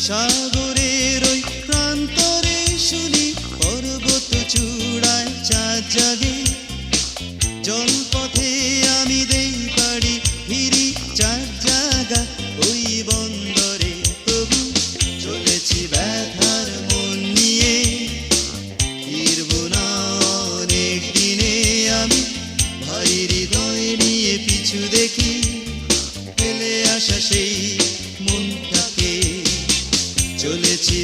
সাগরের ওই প্রান্তরে শুনি পর্বত চূড়ায় চাঁদ জাগে। জলপথে আমি দেই পাড়ি ফিরি চাঁদ জাগা ওই বন্দরে। তবু চলেছি ব্যথার মন নিয়ে, ফিরবো না অনেক দিনে আমি। ভারী হৃদয় নিয়ে পিছু দেখি ফেলে আসা সেই মনটাকে। চলেছি